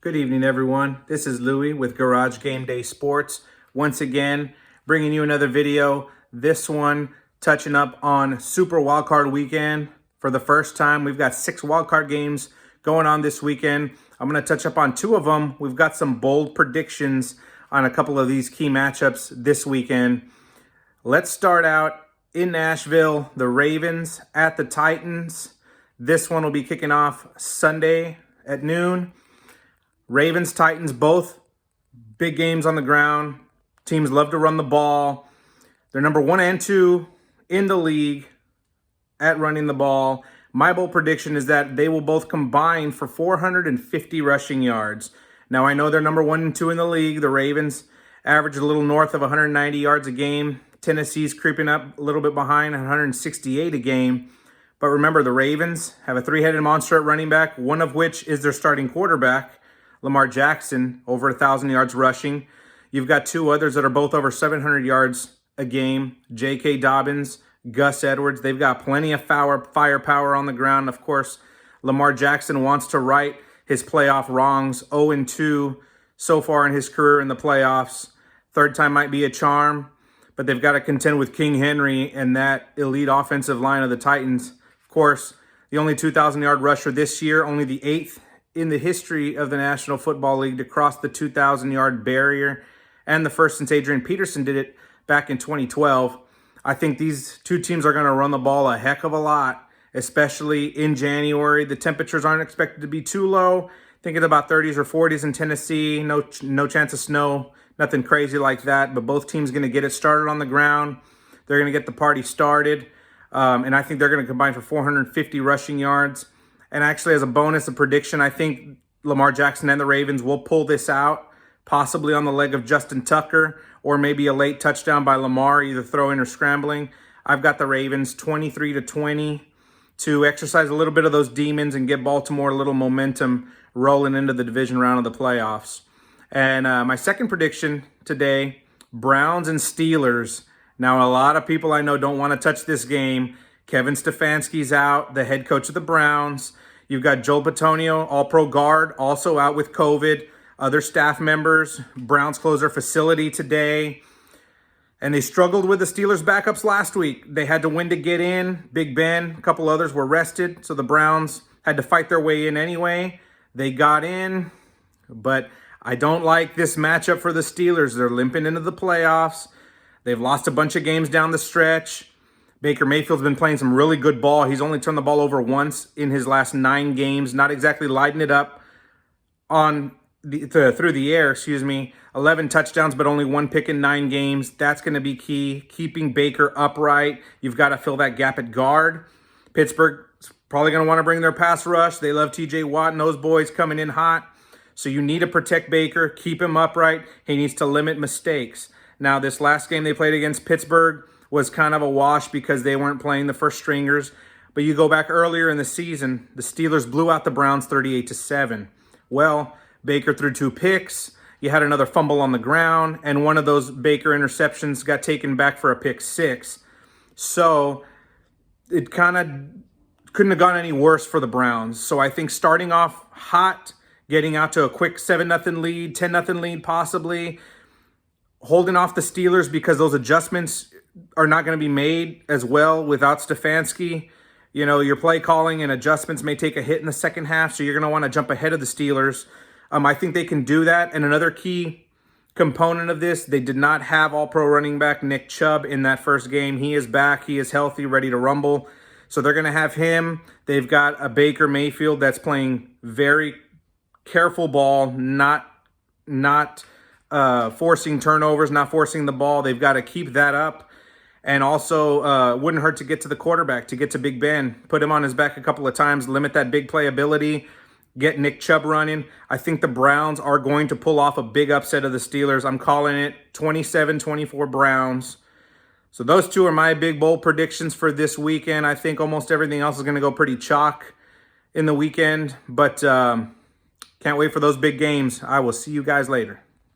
Good evening, everyone. This is Louie with Garage Game Day Sports. Once again, bringing you another video. This one touching up on Super Wildcard Weekend. For the first time, we've got 6 wildcard games going on this weekend. I'm going to touch up on 2 of them. We've got some bold predictions on a couple of these key matchups this weekend. Let's start out in Nashville. The Ravens at the Titans. This one will be kicking off Sunday at noon. Ravens, Titans, both big games on the ground. Teams love to run the ball. They're number 1 and 2 in the league at running the ball. My bold prediction is that they will both combine for 450 rushing yards. Now, I know they're number 1 and 2 in the league. The Ravens average a little north of 190 yards a game. Tennessee's creeping up a little bit behind, 168 a game. But remember, the Ravens have a 3-headed monster at running back, one of which is their starting quarterback, Lamar Jackson, over 1,000 yards rushing. You've got 2 others that are both over 700 yards a game, J.K. Dobbins, Gus Edwards. They've got plenty of firepower on the ground. Of course, Lamar Jackson wants to right his playoff wrongs, 0-2 so far in his career in the playoffs. Third time might be a charm, but they've got to contend with King Henry and that elite offensive line of the Titans. Of course, the only 2,000-yard rusher this year, only the 8th in the history of the National Football League to cross the 2,000-yard barrier, and the first since Adrian Peterson did it back in 2012. I think these 2 teams are going to run the ball a heck of a lot, especially in January. The temperatures aren't expected to be too low. I think it's about 30s or 40s in Tennessee. No chance of snow, nothing crazy like that, but both teams going to get it started on the ground. They're going to get the party started, and I think they're going to combine for 450 rushing yards. And actually, as a bonus, a prediction, I think Lamar Jackson and the Ravens will pull this out, possibly on the leg of Justin Tucker, or maybe a late touchdown by Lamar, either throwing or scrambling. I've got the Ravens 23-20 to exercise a little bit of those demons and get Baltimore a little momentum rolling into the division round of the playoffs. And my second prediction today, Browns and Steelers. Now, a lot of people I know don't want to touch this game. Kevin Stefanski's out, the head coach of the Browns. You've got Joel Bitonio, all-pro guard, also out with COVID. Other staff members. Browns closed their facility today. And they struggled with the Steelers' backups last week. They had to win to get in. Big Ben, a couple others were rested, so the Browns had to fight their way in anyway. They got in, but I don't like this matchup for the Steelers. They're limping into the playoffs. They've lost a bunch of games down the stretch. Baker Mayfield's been playing some really good ball. He's only turned the ball over once in his last 9 games. Not exactly lighting it up on through the air, 11 touchdowns, but only 1 pick in 9 games. That's going to be key. Keeping Baker upright. You've got to fill that gap at guard. Pittsburgh's probably going to want to bring their pass rush. They love TJ Watt and those boys coming in hot. So you need to protect Baker, keep him upright. He needs to limit mistakes. Now, this last game they played against Pittsburgh was kind of a wash because they weren't playing the first stringers. But you go back earlier in the season, the Steelers blew out the Browns 38-7. Well, Baker threw 2 picks. You had another fumble on the ground, and one of those Baker interceptions got taken back for a pick 6. So it kind of couldn't have gone any worse for the Browns. So I think starting off hot, getting out to a quick 7-0 lead, 10-0 lead possibly, holding off the Steelers because those adjustments are not going to be made as well without Stefanski. You know, your play calling and adjustments may take a hit in the second half, so you're going to want to jump ahead of the Steelers. I think they can do that. And another key component of this, they did not have all-pro running back Nick Chubb in that first game. He is back. He is healthy, ready to rumble. So they're going to have him. They've got a Baker Mayfield that's playing very careful ball, not forcing turnovers, not forcing the ball. They've got to keep that up. And also, wouldn't hurt to get to the quarterback, to get to Big Ben, put him on his back a couple of times, limit that big play ability, get Nick Chubb running. I think the Browns are going to pull off a big upset of the Steelers. I'm calling it 27-24 Browns. So those 2 are my big, bold predictions for this weekend. I think almost everything else is going to go pretty chalk in the weekend. But can't wait for those big games. I will see you guys later.